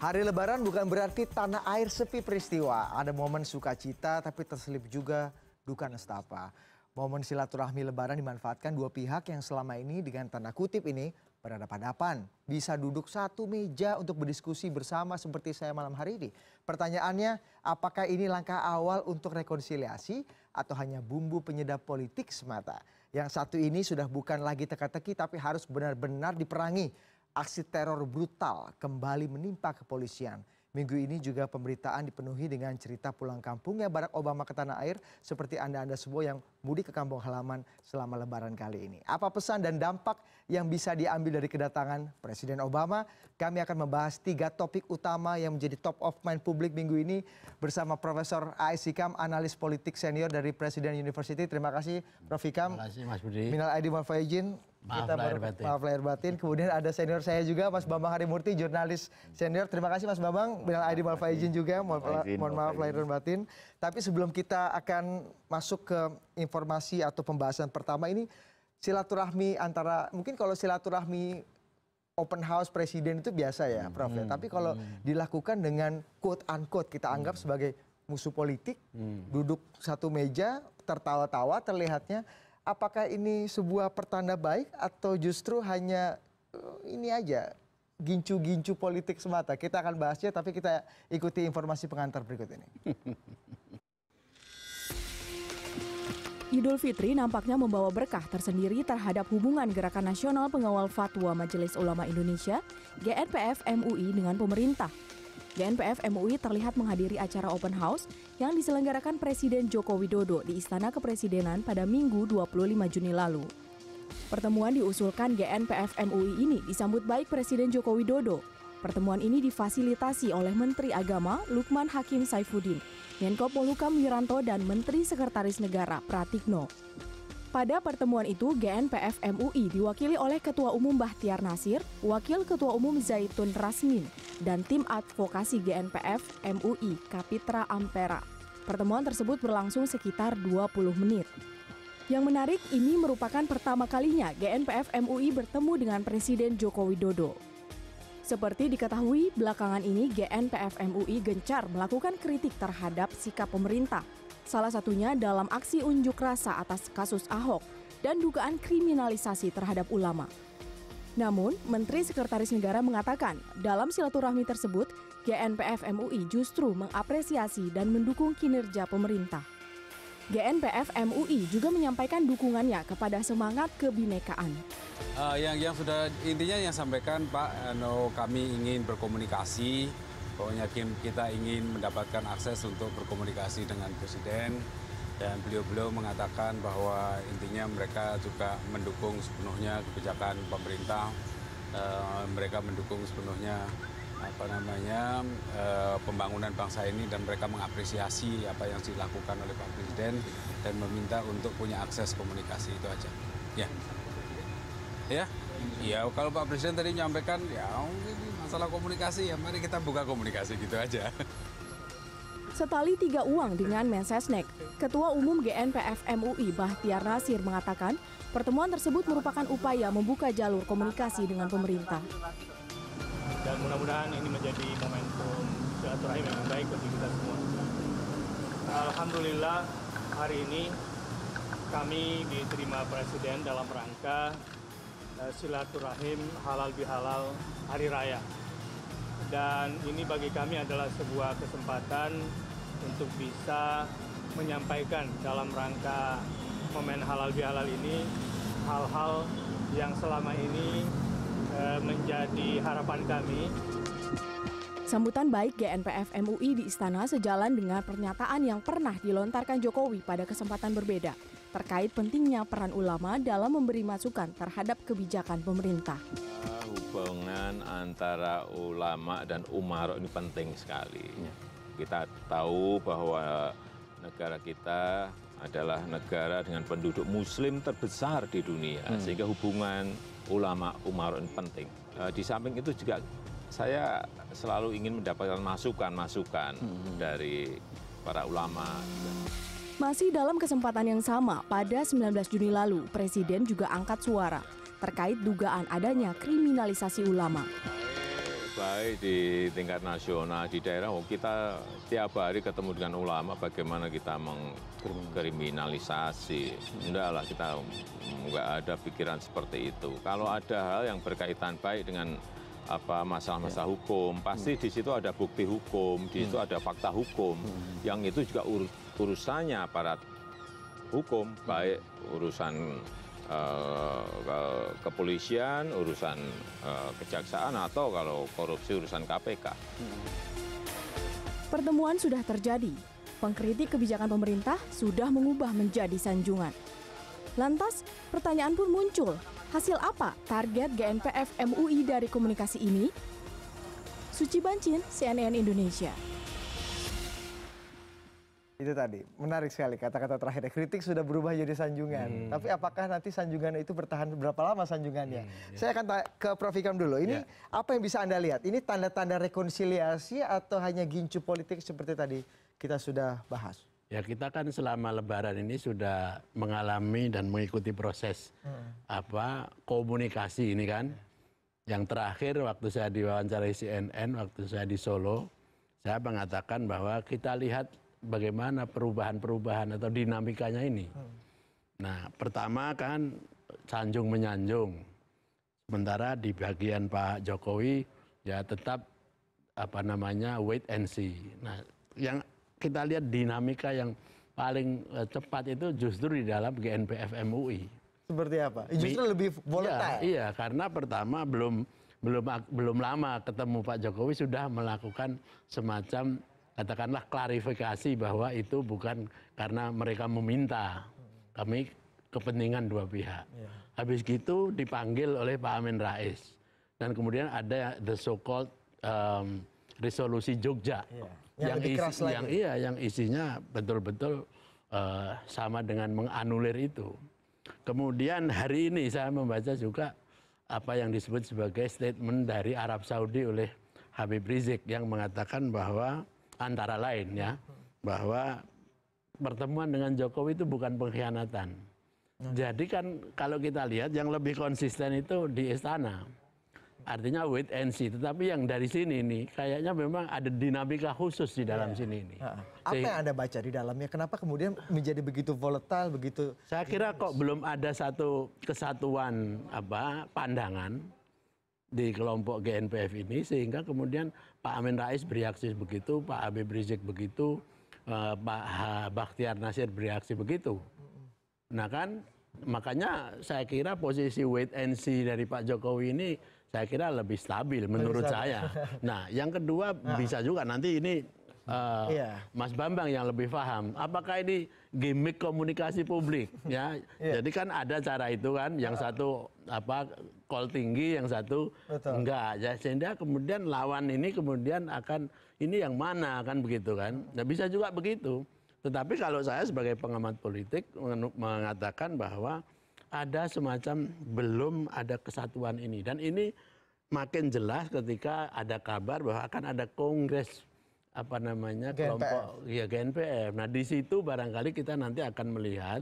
Hari Lebaran bukan berarti tanah air sepi peristiwa. Ada momen sukacita tapi terselip juga duka nestapa. Momen silaturahmi Lebaran dimanfaatkan dua pihak yang selama ini dengan tanda kutip ini berhadapan-hadapan. Bisa duduk satu meja untuk berdiskusi bersama seperti saya malam hari ini. Pertanyaannya, apakah ini langkah awal untuk rekonsiliasi atau hanya bumbu penyedap politik semata? Yang satu ini sudah bukan lagi teka-teki tapi harus benar-benar diperangi. Aksi teror brutal kembali menimpa kepolisian. Minggu ini juga pemberitaan dipenuhi dengan cerita pulang kampungnya Barack Obama ke tanah air seperti Anda-Anda semua yang mudik ke kampung halaman selama Lebaran kali ini. Apa pesan dan dampak yang bisa diambil dari kedatangan Presiden Obama? Kami akan membahas 3 topik utama yang menjadi top of mind publik minggu ini bersama Profesor A.S. Hikam, analis politik senior dari Presiden University. Terima kasih Prof. Hikam. Terima kasih Mas Budi. Minal aidin wal faizin. Maaf lahir batin. Kemudian ada senior saya juga Mas Bambang Harimurti, jurnalis senior. Terima kasih Mas Bambang. Minal aidin wal faizin juga. Mohon maaf lahir dan batin. Tapi sebelum kita akan masuk ke informasi atau pembahasan pertama ini, silaturahmi antara, mungkin kalau silaturahmi open house presiden itu biasa ya Prof. Tapi kalau dilakukan dengan quote unquote kita anggap sebagai musuh politik, duduk satu meja, tertawa-tawa terlihatnya. Apakah ini sebuah pertanda baik atau justru hanya ini aja gincu-gincu politik semata? Kita akan bahasnya tapi kita ikuti informasi pengantar berikut ini. Idul Fitri nampaknya membawa berkah tersendiri terhadap hubungan Gerakan Nasional Pengawal Fatwa Majelis Ulama Indonesia (GNPF MUI) dengan pemerintah. GNPF MUI terlihat menghadiri acara open house yang diselenggarakan Presiden Joko Widodo di Istana Kepresidenan pada Minggu 25 Juni lalu. Pertemuan diusulkan GNPF MUI ini disambut baik Presiden Joko Widodo. Pertemuan ini difasilitasi oleh Menteri Agama Lukman Hakim Saifuddin, Menko Polhukam Wiranto dan Menteri Sekretaris Negara Pratikno. Pada pertemuan itu, GNPF MUI diwakili oleh Ketua Umum Bahtiar Nasir, Wakil Ketua Umum Zaitun Rasmin, dan tim advokasi GNPF MUI Kapitra Ampera. Pertemuan tersebut berlangsung sekitar 20 menit. Yang menarik, ini merupakan pertama kalinya GNPF MUI bertemu dengan Presiden Joko Widodo. Seperti diketahui, belakangan ini GNPF MUI gencar melakukan kritik terhadap sikap pemerintah. Salah satunya dalam aksi unjuk rasa atas kasus Ahok dan dugaan kriminalisasi terhadap ulama. Namun, Menteri Sekretaris Negara mengatakan dalam silaturahmi tersebut, GNPF MUI justru mengapresiasi dan mendukung kinerja pemerintah. GNPF MUI juga menyampaikan dukungannya kepada semangat kebinekaan. Yang sudah intinya yang sampaikan Pak, kami ingin berkomunikasi. Pokoknya kita ingin mendapatkan akses untuk berkomunikasi dengan Presiden dan beliau mengatakan bahwa intinya mereka juga mendukung sepenuhnya kebijakan pemerintah, mereka mendukung sepenuhnya pembangunan bangsa ini dan mereka mengapresiasi apa yang dilakukan oleh Pak Presiden dan meminta untuk punya akses komunikasi itu aja. Ya, kalau Pak Presiden tadi menyampaikan ya ini masalah komunikasi ya mari kita buka komunikasi gitu aja. Setali 3 uang dengan Mensesnek, Ketua Umum GNPF MUI Bahtiar Nasir mengatakan pertemuan tersebut merupakan upaya membuka jalur komunikasi dengan pemerintah. Dan mudah-mudahan ini menjadi momentum silaturahim yang baik bagi kita semua. Alhamdulillah hari ini kami diterima Presiden dalam rangka silaturahim halal bihalal hari raya. Dan ini bagi kami adalah sebuah kesempatan untuk bisa menyampaikan dalam rangka momen halal bihalal ini hal-hal yang selama ini menjadi harapan kami. Sambutan baik GNPF MUI di Istana sejalan dengan pernyataan yang pernah dilontarkan Jokowi pada kesempatan berbeda terkait pentingnya peran ulama dalam memberi masukan terhadap kebijakan pemerintah. Hubungan antara ulama dan umaro ini penting sekali. Kita tahu bahwa negara kita adalah negara dengan penduduk muslim terbesar di dunia, sehingga hubungan ulama umaro ini penting. Di samping itu juga saya selalu ingin mendapatkan masukan dari para ulama. Masih dalam kesempatan yang sama, pada 19 Juni lalu, Presiden juga angkat suara terkait dugaan adanya kriminalisasi ulama. baik di tingkat nasional, di daerah, kita tiap hari ketemu dengan ulama bagaimana kita mengkriminalisasi. Enggak lah, kita enggak ada pikiran seperti itu. Kalau ada hal yang berkaitan baik dengan masalah-masalah hukum, pasti di situ ada bukti hukum, di situ ada fakta hukum, yang itu juga urusannya aparat hukum, baik urusan kepolisian, urusan kejaksaan, atau kalau korupsi urusan KPK. Pertemuan sudah terjadi. Pengkritik kebijakan pemerintah sudah mengubah menjadi sanjungan. Lantas, pertanyaan pun muncul. Hasil apa target GNPF MUI dari komunikasi ini? Suci Bancin, CNN Indonesia. Itu tadi, menarik sekali kata-kata terakhir. Kritik sudah berubah jadi sanjungan. Tapi apakah nanti sanjungan itu bertahan berapa lama sanjungannya? Saya akan ke Prof. Ikam dulu. Ini apa yang bisa Anda lihat? Ini tanda-tanda rekonsiliasi atau hanya gincu politik seperti tadi kita sudah bahas? Ya, kita kan selama Lebaran ini sudah mengalami dan mengikuti proses komunikasi ini kan. Yang terakhir waktu saya diwawancarai CNN, waktu saya di Solo, saya mengatakan bahwa kita lihat bagaimana perubahan-perubahan atau dinamikanya ini. Nah, pertama kan sanjung menyanjung. Sementara di bagian Pak Jokowi ya tetap wait and see. Nah, yang kita lihat dinamika yang paling cepat itu justru di dalam GNPF MUI. Seperti apa? Justru lebih volatile. Iya, karena pertama belum lama ketemu Pak Jokowi sudah melakukan semacam katakanlah klarifikasi bahwa itu bukan karena mereka meminta, kami kepentingan dua pihak. Habis gitu dipanggil oleh Pak Amin Rais. Dan kemudian ada the so-called resolusi Jogja. Yang isinya betul-betul sama dengan menganulir itu. Kemudian hari ini saya membaca juga apa yang disebut sebagai statement dari Arab Saudi oleh Habib Rizik yang mengatakan bahwa antara lain ya, bahwa pertemuan dengan Jokowi itu bukan pengkhianatan. Jadi kan kalau kita lihat yang lebih konsisten itu di istana. Artinya wait and see. Tetapi yang dari sini nih kayaknya memang ada dinamika khusus di dalam sini ini. Apa yang Anda baca di dalamnya? Kenapa kemudian menjadi begitu volatile, begitu? Saya kira kok belum ada satu kesatuan pandangan di kelompok GNPF ini sehingga kemudian Pak Amin Rais bereaksi begitu, Pak Habib Rizik begitu, Pak Bakhtiar Nasir bereaksi begitu. Nah kan makanya saya kira posisi wait and see dari Pak Jokowi ini saya kira lebih stabil menurut saya. Nah yang kedua bisa juga nanti ini Mas Bambang yang lebih paham. Apakah ini gimmick komunikasi publik? Ya, jadi kan ada cara itu kan. Yang satu call tinggi, yang satu enggak. Ya, sehingga kemudian lawan ini kemudian akan ini yang mana kan begitu kan? Nah, bisa juga begitu. Tetapi kalau saya sebagai pengamat politik mengatakan bahwa ada semacam belum ada kesatuan ini dan ini makin jelas ketika ada kabar bahwa akan ada kongres kelompok GNPF. Nah di situ barangkali kita nanti akan melihat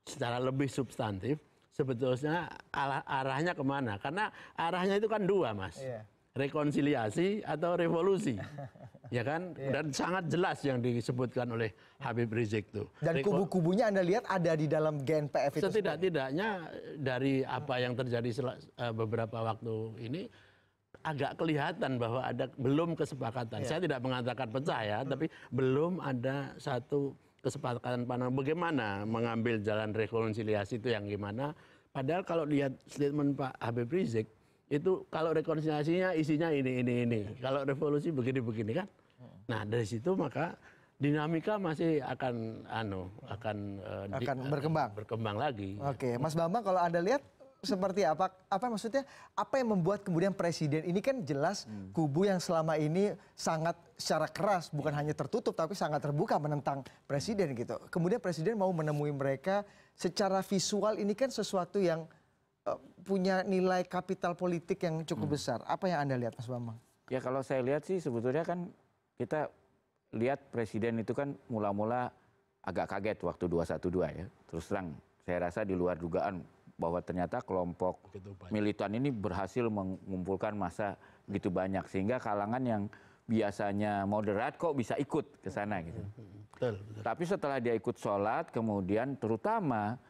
secara lebih substantif sebetulnya arahnya kemana. Karena arahnya itu kan dua Mas, rekonsiliasi atau revolusi, ya kan? Dan sangat jelas yang disebutkan oleh Habib Rizik itu. Dan kubu-kubunya Anda lihat ada di dalam GNPF itu. Setidak-tidaknya dari apa yang terjadi beberapa waktu ini agak kelihatan bahwa ada belum kesepakatan. Saya tidak mengatakan pecah ya, tapi belum ada satu kesepakatan bagaimana mengambil jalan rekonsiliasi itu yang gimana. Padahal kalau lihat statement Pak Habib Rizik itu kalau rekonsiliasinya isinya ini. Kalau revolusi begini-begini kan. Nah dari situ maka dinamika masih akan berkembang lagi. Oke, Mas Bambang kalau Anda lihat seperti apa maksudnya apa yang membuat kemudian presiden ini kan jelas kubu yang selama ini sangat secara keras bukan hanya tertutup tapi sangat terbuka menentang presiden gitu. Kemudian presiden mau menemui mereka secara visual ini kan sesuatu yang punya nilai kapital politik yang cukup besar. Apa yang Anda lihat Mas Bambang? Ya kalau saya lihat sih sebetulnya kan kita lihat presiden itu kan mula-mula agak kaget waktu 212 ya. Terus terang saya rasa di luar dugaan bahwa ternyata kelompok militan ini berhasil mengumpulkan massa gitu banyak sehingga kalangan yang biasanya moderat kok bisa ikut ke sana gitu. Betul. Tapi setelah dia ikut sholat, kemudian terutama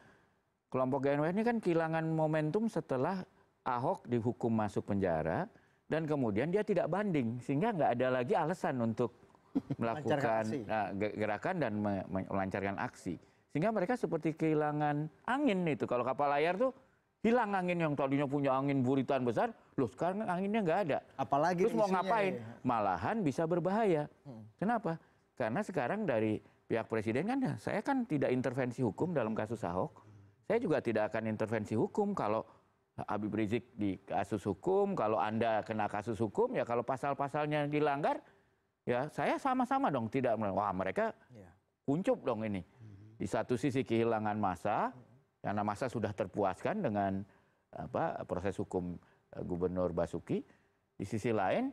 kelompok GNPF ini kan kehilangan momentum setelah Ahok dihukum masuk penjara dan kemudian dia tidak banding sehingga nggak ada lagi alasan untuk melakukan gerakan dan melancarkan aksi. Sehingga mereka seperti kehilangan angin itu. Kalau kapal layar tuh hilang angin yang tadinya punya angin buritan besar, loh sekarang anginnya nggak ada. Apalagi terus mau isunya ngapain? Malahan bisa berbahaya. Kenapa? Karena sekarang dari pihak presiden kan, saya kan tidak intervensi hukum dalam kasus Ahok. Saya juga tidak akan intervensi hukum kalau Habib Rizik di kasus hukum, kalau Anda kena kasus hukum, ya kalau pasal-pasalnya dilanggar, ya saya sama-sama dong tidak. Wah mereka kuncup dong ini. Di satu sisi kehilangan massa, karena massa sudah terpuaskan dengan proses hukum Gubernur Basuki. Di sisi lain,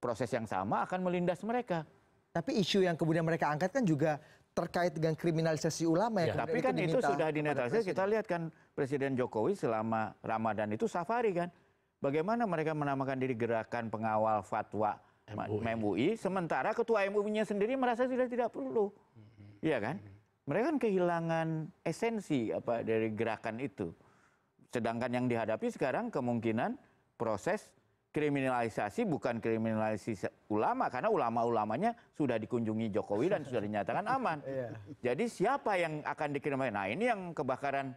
proses yang sama akan melindas mereka. Tapi isu yang kemudian mereka angkat kan juga terkait dengan kriminalisasi ulama. Ya, tapi kan itu sudah dinetralisasi. Kita lihat kan Presiden Jokowi selama Ramadan itu safari kan. Bagaimana mereka menamakan diri Gerakan Pengawal Fatwa MUI, sementara ketua MUI-nya sendiri merasa sudah tidak perlu. Iya kan? Mereka kan kehilangan esensi dari gerakan itu. Sedangkan yang dihadapi sekarang kemungkinan proses kriminalisasi bukan kriminalisasi ulama karena ulama-ulamanya sudah dikunjungi Jokowi dan sudah dinyatakan aman. Jadi siapa yang akan dikriminalisasi? Nah, ini yang kebakaran.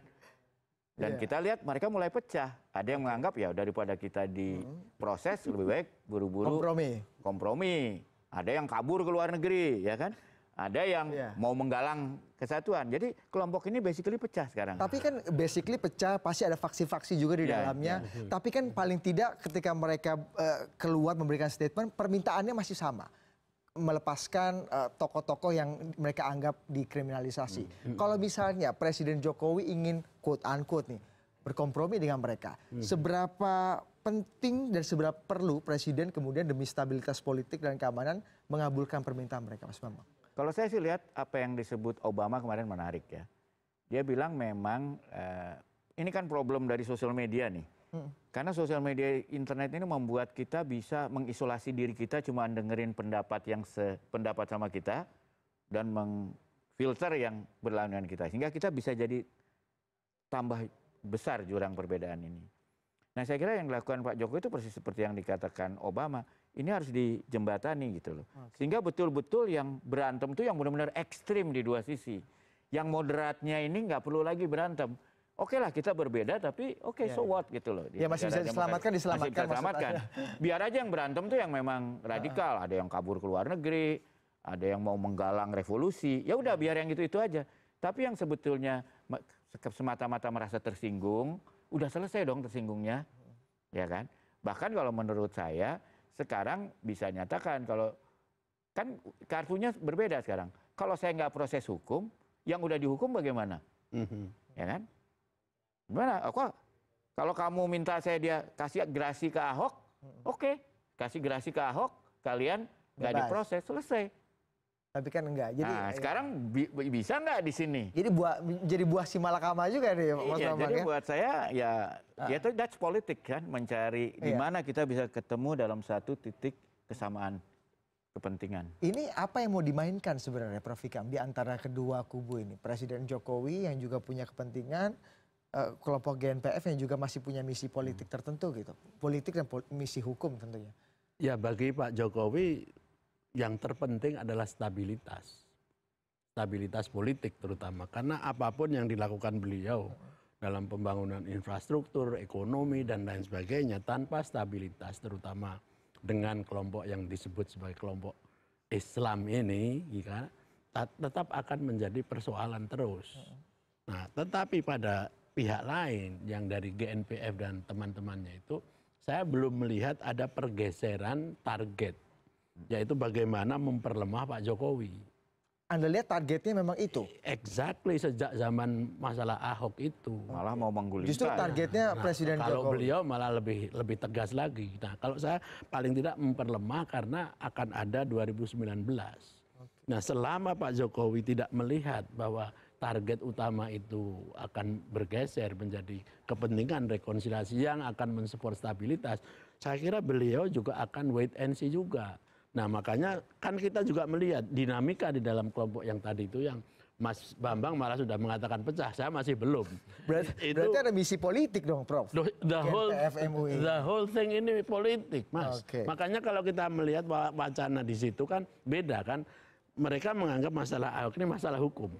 Dan kita lihat mereka mulai pecah. Ada yang menganggap ya daripada kita diproses lebih baik buru-buru kompromi. Ada yang kabur ke luar negeri, ya kan? Ada yang mau menggalang kesatuan. Jadi kelompok ini basically pecah sekarang. Tapi kan basically pecah, pasti ada faksi-faksi juga di dalamnya. Tapi kan paling tidak ketika mereka keluar memberikan statement, permintaannya masih sama. Melepaskan tokoh-tokoh yang mereka anggap dikriminalisasi. Kalau misalnya Presiden Jokowi ingin quote-unquote nih, berkompromi dengan mereka. Seberapa penting dan seberapa perlu Presiden kemudian demi stabilitas politik dan keamanan mengabulkan permintaan mereka, Mas Bambang? Kalau saya sih lihat apa yang disebut Obama kemarin menarik ya. Dia bilang memang ini kan problem dari sosial media nih. Karena sosial media internet ini membuat kita bisa mengisolasi diri kita cuma dengerin pendapat yang sependapat sama kita dan mengfilter yang berlawanan dengan kita. Sehingga kita bisa jadi tambah besar jurang perbedaan ini. Nah saya kira yang dilakukan Pak Jokowi itu persis seperti yang dikatakan Obama. Ini harus dijembatani gitu loh. Sehingga betul-betul yang berantem itu yang benar-benar ekstrim di dua sisi. Yang moderatnya ini nggak perlu lagi berantem. Oke lah kita berbeda tapi so what gitu loh. Ya masih bisa diselamatkan. Masih bisa diselamatkan. Biar aja yang berantem tuh yang memang radikal. Ada yang kabur ke luar negeri. Ada yang mau menggalang revolusi. Ya udah biar yang itu aja. Tapi yang sebetulnya semata-mata merasa tersinggung. Udah selesai dong tersinggungnya. Ya kan. Bahkan kalau menurut saya sekarang bisa nyatakan kalau kan kartunya berbeda sekarang. Kalau saya nggak proses hukum, yang udah dihukum bagaimana? Ya kan? Gimana? Kalau kamu minta dia kasih gerasi ke Ahok, oke, kasih gerasi ke Ahok, kalian nggak diproses, selesai. Tapi kan enggak. Jadi, nah sekarang bisa nggak di sini? Jadi buah si malakama juga nih, Mas Bambang. Jadi buat saya ya itu that's politik kan, mencari di mana kita bisa ketemu dalam satu titik kesamaan kepentingan. Ini apa yang mau dimainkan sebenarnya Prof. Ikam di antara kedua kubu ini? Presiden Jokowi yang juga punya kepentingan, kelompok GNPF yang juga masih punya misi politik tertentu gitu. Politik dan misi hukum tentunya. Ya bagi Pak Jokowi yang terpenting adalah stabilitas. Stabilitas politik terutama. Karena apapun yang dilakukan beliau dalam pembangunan infrastruktur, ekonomi, dan lain sebagainya, tanpa stabilitas terutama dengan kelompok yang disebut sebagai kelompok Islam ini, tetap akan menjadi persoalan terus. Nah, tetapi pada pihak lain yang dari GNPF dan teman-temannya itu, saya belum melihat ada pergeseran target. Yaitu bagaimana memperlemah Pak Jokowi. Anda lihat targetnya memang itu? Exactly, sejak zaman masalah Ahok itu. Malah mau menggulingkan. Justru targetnya Presiden Jokowi. Kalau beliau malah lebih tegas lagi. Nah kalau saya paling tidak memperlemah karena akan ada 2019. Nah selama Pak Jokowi tidak melihat bahwa target utama itu akan bergeser menjadi kepentingan rekonsiliasi yang akan mensupport stabilitas, saya kira beliau juga akan wait and see juga. Nah makanya kan kita juga melihat dinamika di dalam kelompok yang tadi itu yang Mas Bambang malah sudah mengatakan pecah, saya masih belum. Berarti ada misi politik dong, Prof. The whole thing ini politik, Mas. Okay. Makanya kalau kita melihat wacana di situ kan beda kan. Mereka menganggap masalah Ahok ini masalah hukum.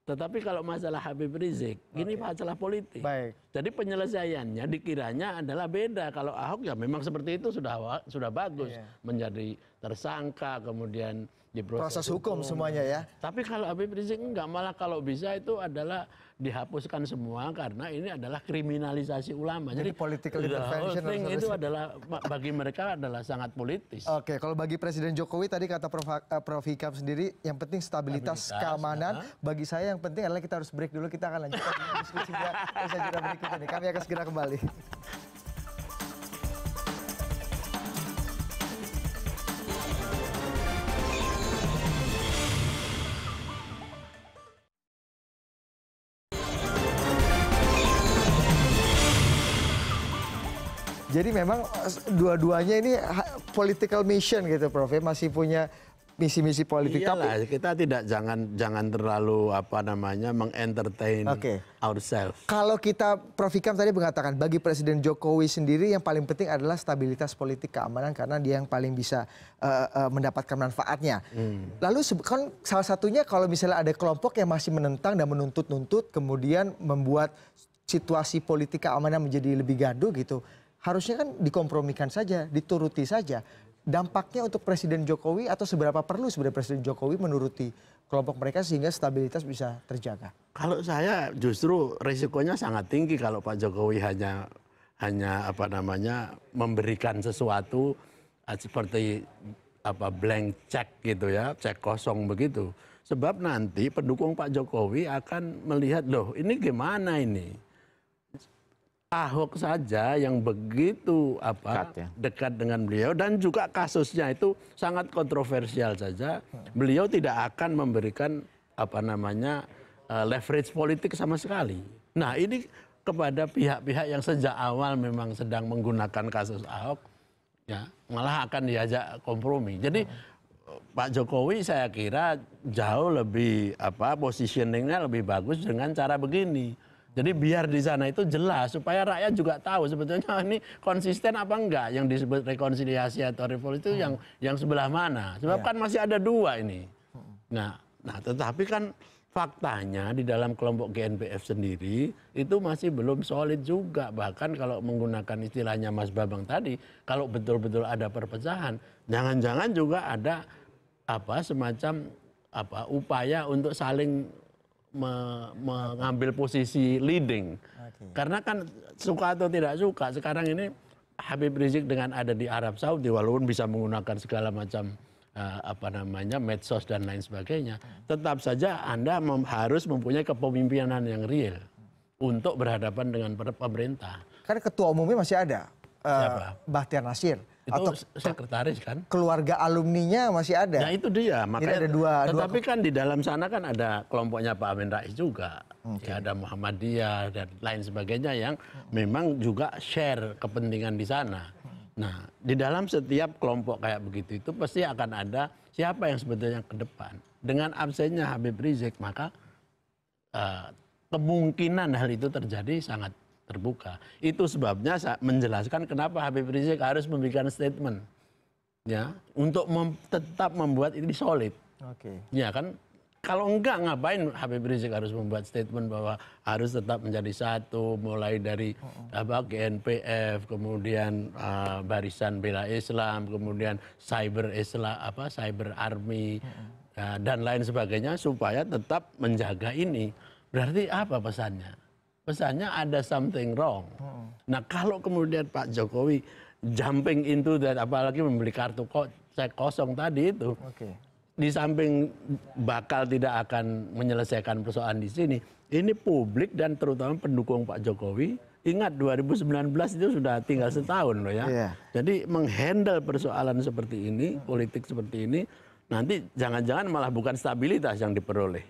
Tetapi kalau masalah Habib Rizik, ini masalah politik. Baik. Jadi penyelesaiannya dikiranya adalah beda. Kalau Ahok ya memang seperti itu sudah bagus. Menjadi tersangka, kemudian proses hukum semuanya ya. Tapi kalau Habib Rizik enggak, malah kalau bisa itu adalah dihapuskan semua karena ini adalah kriminalisasi ulama. Jadi political intervention itu adalah bagi mereka adalah sangat politis. Oke, kalau bagi Presiden Jokowi tadi kata Prof Hikam sendiri yang penting stabilitas keamanan. Bagi saya yang penting adalah kita harus break dulu, kita akan lanjutkan diskusinya usaha jeda berikut ini. Kami akan segera kembali. Jadi memang dua-duanya ini political mission gitu, Prof. Masih punya misi-misi politik. Iyalah, kita jangan terlalu mengentertain ourselves. Kalau kita, Prof. Hikam tadi mengatakan bagi Presiden Jokowi sendiri yang paling penting adalah stabilitas politik keamanan karena dia yang paling bisa mendapatkan manfaatnya. Lalu kan salah satunya kalau misalnya ada kelompok yang masih menentang dan menuntut-nuntut kemudian membuat situasi politik keamanan menjadi lebih gaduh gitu. Harusnya kan dikompromikan saja, dituruti saja. Dampaknya untuk Presiden Jokowi atau seberapa perlu sebenarnya Presiden Jokowi menuruti kelompok mereka sehingga stabilitas bisa terjaga? Kalau saya justru risikonya sangat tinggi kalau Pak Jokowi hanya memberikan sesuatu seperti blank check gitu ya, cek kosong begitu. Sebab nanti pendukung Pak Jokowi akan melihat, loh ini gimana ini? Ahok saja yang begitu dekat dengan beliau dan juga kasusnya itu sangat kontroversial saja, beliau tidak akan memberikan leverage politik sama sekali. Nah ini kepada pihak-pihak yang sejak awal memang sedang menggunakan kasus Ahok, ya malah akan diajak kompromi. Jadi Pak Jokowi saya kira jauh lebih positioningnya lebih bagus dengan cara begini. Jadi biar di sana itu jelas supaya rakyat juga tahu sebetulnya ini konsisten apa enggak yang disebut rekonsiliasi atau revolusi itu yang sebelah mana. Sebab kan masih ada dua ini. Nah tetapi kan faktanya di dalam kelompok GNPF sendiri itu masih belum solid juga. Bahkan kalau menggunakan istilahnya Mas Bambang tadi, kalau betul-betul ada perpecahan, jangan-jangan juga ada semacam upaya untuk saling mengambil posisi leading. Karena kan suka atau tidak suka sekarang ini Habib Rizik dengan ada di Arab Saudi walaupun bisa menggunakan segala macam medsos dan lain sebagainya, tetap saja Anda harus mempunyai kepemimpinan yang real untuk berhadapan dengan pemerintah. Kan ketua umumnya masih ada, Bahtiar Nasir. Itu atau sekretaris kan? Keluarga alumninya masih ada. Nah itu dia, makanya ada tetapi kan di dalam sana kan ada kelompoknya Pak Amin Rais juga. Ya, ada Muhammadiyah dan lain sebagainya yang memang juga share kepentingan di sana. Nah, di dalam setiap kelompok kayak begitu itu pasti akan ada siapa yang sebetulnya ke depan. Dengan absennya Habib Rizik, maka kemungkinan hal itu terjadi sangat terbuka. Itu sebabnya saya menjelaskan kenapa Habib Rizik harus memberikan statement, ya, untuk tetap membuat ini solid. Ya kan, kalau enggak ngapain Habib Rizik harus membuat statement bahwa harus tetap menjadi satu, mulai dari GNPF, kemudian Barisan Bela Islam, kemudian Cyber Islam, Cyber Army, dan lain sebagainya supaya tetap menjaga ini. Berarti apa pesannya? Pesannya ada something wrong. Nah kalau kemudian Pak Jokowi jumping into that, apalagi membeli kartu cek kosong tadi itu, di samping bakal tidak akan menyelesaikan persoalan di sini, ini publik dan terutama pendukung Pak Jokowi, ingat 2019 itu sudah tinggal setahun loh ya. Jadi menghandle persoalan seperti ini, politik seperti ini, nanti jangan-jangan malah bukan stabilitas yang diperoleh.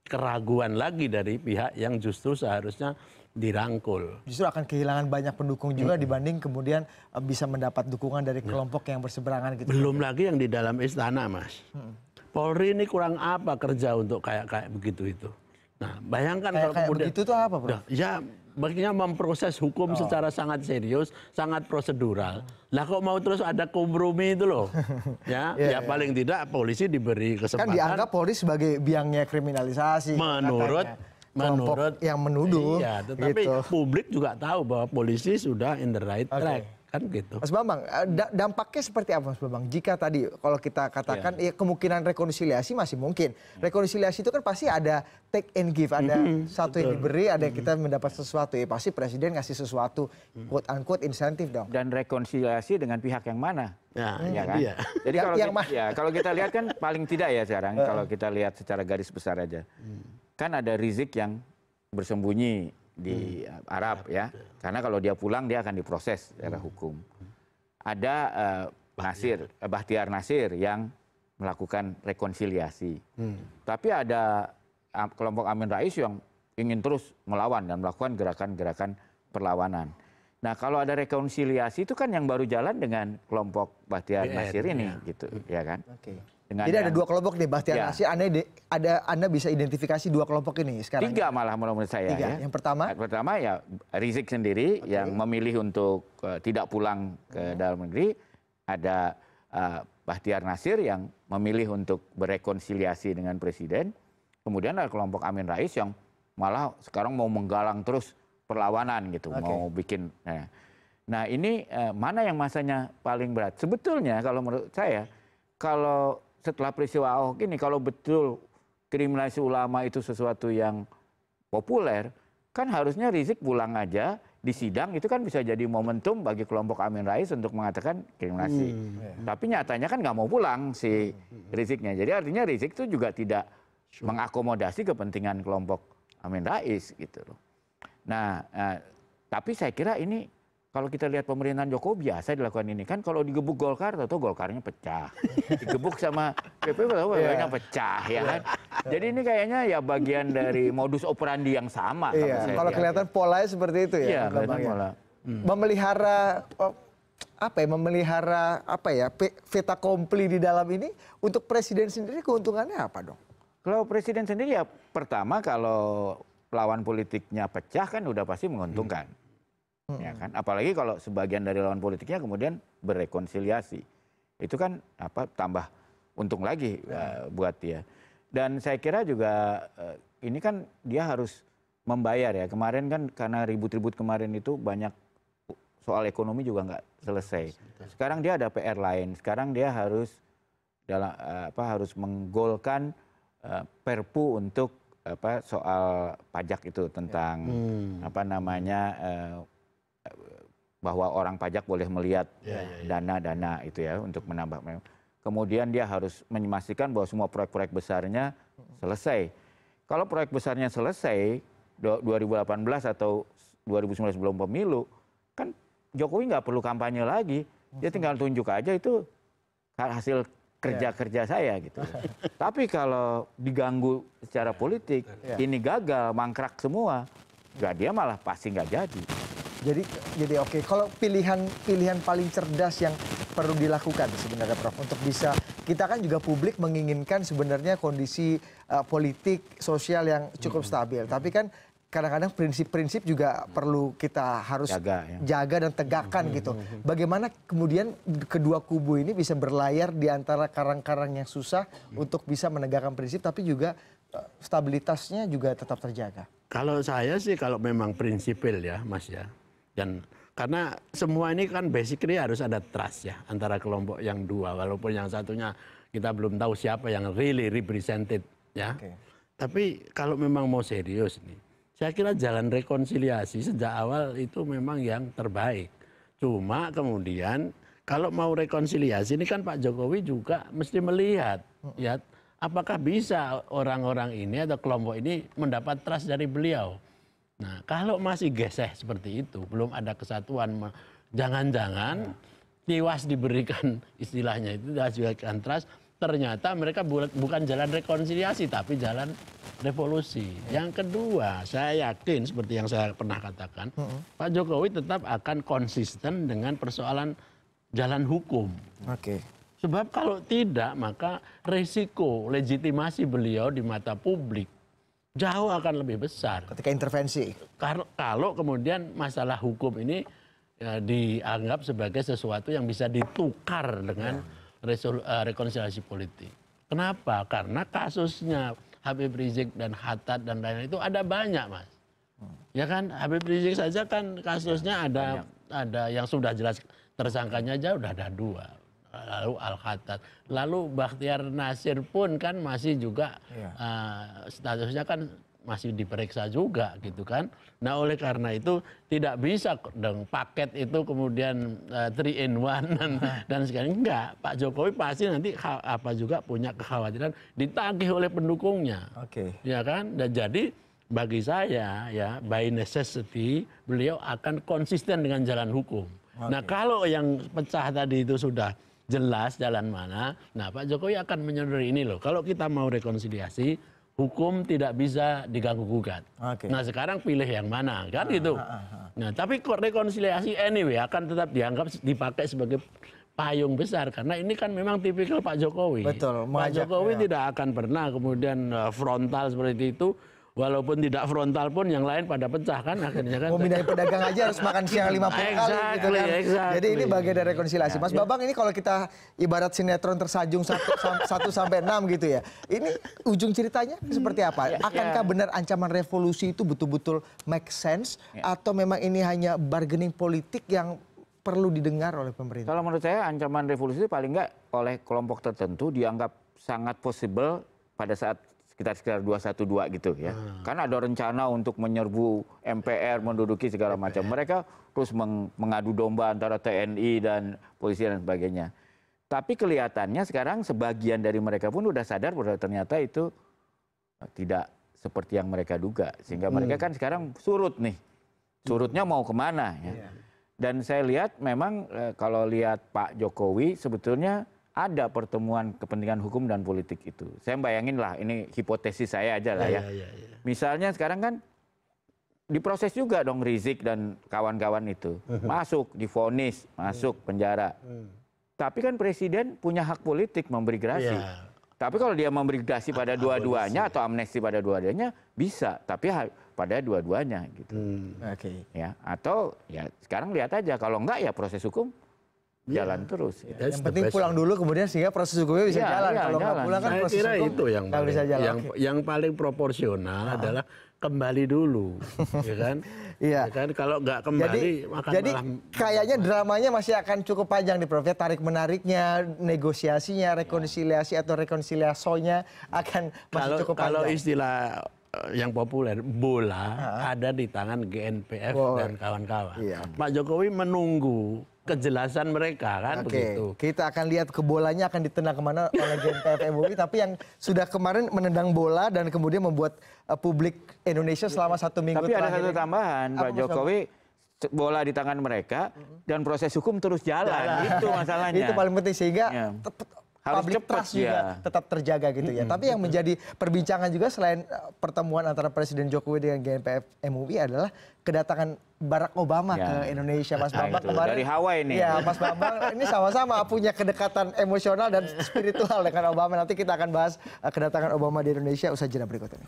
keraguan lagi dari pihak yang justru seharusnya dirangkul. Justru akan kehilangan banyak pendukung juga dibanding kemudian bisa mendapat dukungan dari kelompok yang berseberangan gitu. Belum lagi yang di dalam istana, Mas. Polri ini kurang apa kerja untuk kayak begitu itu. Nah, bayangkan kalau Kayak kemudian begitu tuh apa, Bro? ya baginya memproses hukum secara sangat serius, sangat prosedural. Lah kok mau terus ada kompromi itu loh. Ya, ya paling tidak polisi diberi kesempatan. Kan dianggap Polri sebagai biangnya kriminalisasi. Menurut yang menuduh. Iya, tetapi gitu. publik juga tahu bahwa polisi sudah in the right track. Kan gitu. Mas Bambang, dampaknya seperti apa Mas Bambang? Jika tadi kalau kita katakan ya kemungkinan rekonsiliasi masih mungkin. Rekonsiliasi itu kan pasti ada take and give, ada satu yang diberi, ada kita mendapat sesuatu. Ya pasti presiden ngasih sesuatu, quote unquote insentif dong. Dan rekonsiliasi dengan pihak yang mana? Ya, kan? iya. Jadi kalau kita lihat kan paling tidak ya sekarang kalau kita lihat secara garis besar aja. Kan ada Rizik yang bersembunyi di Arab ya, karena kalau dia pulang dia akan diproses secara hukum. Ada Bahtiar Nasir yang melakukan rekonsiliasi, tapi ada kelompok Amin Rais yang ingin terus melawan dan melakukan gerakan-gerakan perlawanan. Nah kalau ada rekonsiliasi itu kan yang baru jalan dengan kelompok Bahtiar Nasir ini, gitu, ya kan? Jadi ada dua kelompok nih, Bahtiar Nasir. Anda bisa identifikasi dua kelompok ini sekarang? Tiga malah menurut saya. Tiga. Ya. Yang pertama? Pertama ya Rizik sendiri yang memilih untuk tidak pulang ke dalam negeri. Ada Bahtiar Nasir yang memilih untuk berekonsiliasi dengan presiden. Kemudian ada kelompok Amin Rais yang malah sekarang mau menggalang terus perlawanan gitu, mau bikin. Nah ini mana yang masanya paling berat? Sebetulnya kalau menurut saya, kalau setelah peristiwa Ahok ini, kalau betul kriminalisasi ulama itu sesuatu yang populer, kan harusnya Rizik pulang aja di sidang, itu kan bisa jadi momentum bagi kelompok Amin Rais untuk mengatakan kriminalisasi. Tapi nyatanya kan nggak mau pulang si Riziknya. Jadi artinya Rizik itu juga tidak mengakomodasi kepentingan kelompok Amin Rais gitu loh. Nah, tapi saya kira ini kalau kita lihat pemerintahan Jokowi biasa dilakukan ini. Kan kalau digebuk Golkar, atau Golkarnya pecah. Digebuk sama PP, PP-nya pecah, ya kan? Jadi ini kayaknya ya bagian dari modus operandi yang sama. Kalau kelihatan polanya seperti itu ya? Iya, kelihatan pola. Memelihara fait accompli di dalam ini, untuk presiden sendiri keuntungannya apa dong? Kalau presiden sendiri ya pertama kalau lawan politiknya pecah kan udah pasti menguntungkan. Ya kan? Apalagi kalau sebagian dari lawan politiknya kemudian berekonsiliasi, itu kan tambah untung lagi buat dia. Dan saya kira juga ini kan dia harus membayar ya. Kemarin kan karena ribut-ribut kemarin itu banyak soal ekonomi juga nggak selesai. Sekarang dia ada PR lain. Sekarang dia harus harus menggolkan Perpu untuk soal pajak itu tentang bahwa orang pajak boleh melihat dana-dana itu ya untuk menambah. Kemudian dia harus memastikan bahwa semua proyek-proyek besarnya selesai. Kalau proyek besarnya selesai 2018 atau 2019 sebelum pemilu, kan Jokowi nggak perlu kampanye lagi. Dia tinggal tunjuk aja itu hasil kerja-kerja saya gitu. Tapi kalau diganggu secara politik, ini gagal, mangkrak semua, dia malah pasti nggak jadi. Jadi oke. Kalau pilihan paling cerdas yang perlu dilakukan sebenarnya Prof, untuk bisa, kita kan juga publik menginginkan sebenarnya kondisi politik sosial yang cukup stabil. Tapi kan kadang-kadang prinsip-prinsip juga perlu kita harus jaga dan tegakkan gitu. Bagaimana kemudian kedua kubu ini bisa berlayar di antara karang-karang yang susah untuk bisa menegakkan prinsip, tapi juga stabilitasnya juga tetap terjaga? Kalau saya sih kalau memang prinsipil ya Mas ya. Dan karena semua ini kan basically harus ada trust ya antara kelompok yang dua, walaupun yang satunya kita belum tahu siapa yang really represented ya. Tapi kalau memang mau serius nih, saya kira jalan rekonsiliasi sejak awal itu memang yang terbaik. Cuma kemudian kalau mau rekonsiliasi ini kan Pak Jokowi juga mesti melihat ya apakah bisa orang-orang ini atau kelompok ini mendapat trust dari beliau. Nah, kalau masih geseh seperti itu, belum ada kesatuan, jangan-jangan tiwas diberikan istilahnya itu, diberikan trust, ternyata mereka bukan jalan rekonsiliasi, tapi jalan revolusi. Yang kedua, saya yakin seperti yang saya pernah katakan, Pak Jokowi tetap akan konsisten dengan persoalan jalan hukum. Oke. Sebab kalau tidak, maka risiko legitimasi beliau di mata publik jauh akan lebih besar. Ketika intervensi. Kalau kemudian masalah hukum ini dianggap sebagai sesuatu yang bisa ditukar dengan rekonsiliasi politik. Kenapa? Karena kasusnya Habib Rizik dan Khattab dan lain-lain itu ada banyak, Mas. Ya kan, Habib Rizik saja kan kasusnya ada yang sudah jelas tersangkanya aja udah ada 2. Lalu Al-Khattab, lalu Bakhtiar Nasir pun kan masih juga statusnya kan masih diperiksa juga gitu kan. Nah oleh karena itu tidak bisa dong paket itu kemudian 3 in 1 dan sekarang enggak. Pak Jokowi pasti nanti juga punya kekhawatiran ditagih oleh pendukungnya. Oke. Ya kan, dan jadi bagi saya ya by necessity beliau akan konsisten dengan jalan hukum. Nah kalau yang pecah tadi itu sudah jelas jalan mana, nah Pak Jokowi akan menyodori ini loh. Kalau kita mau rekonsiliasi, hukum tidak bisa diganggu-gugat. Nah sekarang pilih yang mana, kan gitu. Nah tapi rekonsiliasi anyway akan tetap dianggap dipakai sebagai payung besar. Karena ini kan memang tipikal Pak Jokowi. Betul. Pak Jokowi tidak akan pernah kemudian frontal seperti itu. Walaupun tidak frontal pun yang lain pada pecah kan akhirnya kan. Mau pindahin pedagang aja harus makan siang 50 kali gitu kan. Jadi ini bagian dari rekonsiliasi. Mas Bambang, ini kalau kita ibarat sinetron tersajung 1 sampai 6 gitu ya. Ini ujung ceritanya seperti apa? Akankah benar ancaman revolusi itu betul-betul make sense atau memang ini hanya bargaining politik yang perlu didengar oleh pemerintah? Kalau menurut saya ancaman revolusi paling enggak oleh kelompok tertentu dianggap sangat possible pada saat sekitar 212 gitu ya. Karena ada rencana untuk menyerbu MPR, menduduki segala macam. Mereka terus mengadu domba antara TNI dan polisi dan sebagainya. Tapi kelihatannya sekarang sebagian dari mereka pun udah sadar bahwa ternyata itu tidak seperti yang mereka duga. Sehingga mereka kan sekarang surut nih. Surutnya mau kemana ya. Dan saya lihat memang kalau lihat Pak Jokowi sebetulnya ada pertemuan kepentingan hukum dan politik itu. Saya bayangin lah, ini hipotesis saya aja lah ya. Misalnya sekarang kan diproses juga dong Rizik dan kawan-kawan itu. Masuk, divonis, masuk penjara. Tapi kan presiden punya hak politik memberi gerasi. Tapi kalau dia memberi gerasi pada dua-duanya atau amnesti pada dua-duanya, bisa. Tapi pada dua-duanya gitu. Ya, atau ya sekarang lihat aja, kalau enggak ya proses hukum jalan terus. Yang penting pulang dulu kemudian sehingga proses hukumnya bisa jalan. Kalau nggak pulang kan proses hukum itu yang paling proporsional adalah kembali dulu, ya kan? Iya. Ya kan kalau nggak kembali jadi kayaknya dramanya masih akan cukup panjang nih Prof. Ya, tarik menariknya, negosiasinya, rekonsiliasi atau rekonsiliasonya akan masih cukup panjang. Kalau istilah yang populer bola ada di tangan GNPF dan kawan-kawan. Pak Jokowi menunggu kejelasan mereka kan begitu. Kita akan lihat ke bolanya akan ditendang kemana oleh GNPF MUI, tapi yang sudah kemarin menendang bola dan kemudian membuat publik Indonesia selama 1 minggu tapi ada satu tambahan, Pak Jokowi bola di tangan mereka dan proses hukum terus jalan. Itu masalahnya. Itu paling penting sehingga public trust juga tetap terjaga gitu ya. Tapi yang menjadi perbincangan juga selain pertemuan antara Presiden Jokowi dengan GNPF MUI adalah kedatangan Barack Obama ke Indonesia, Mas Bambang kemarin. Dari Hawaii nih. Ya, Mas Bambang ini sama-sama punya kedekatan emosional dan spiritual dengan Obama. Nanti kita akan bahas kedatangan Obama di Indonesia usaha jeda berikut ini.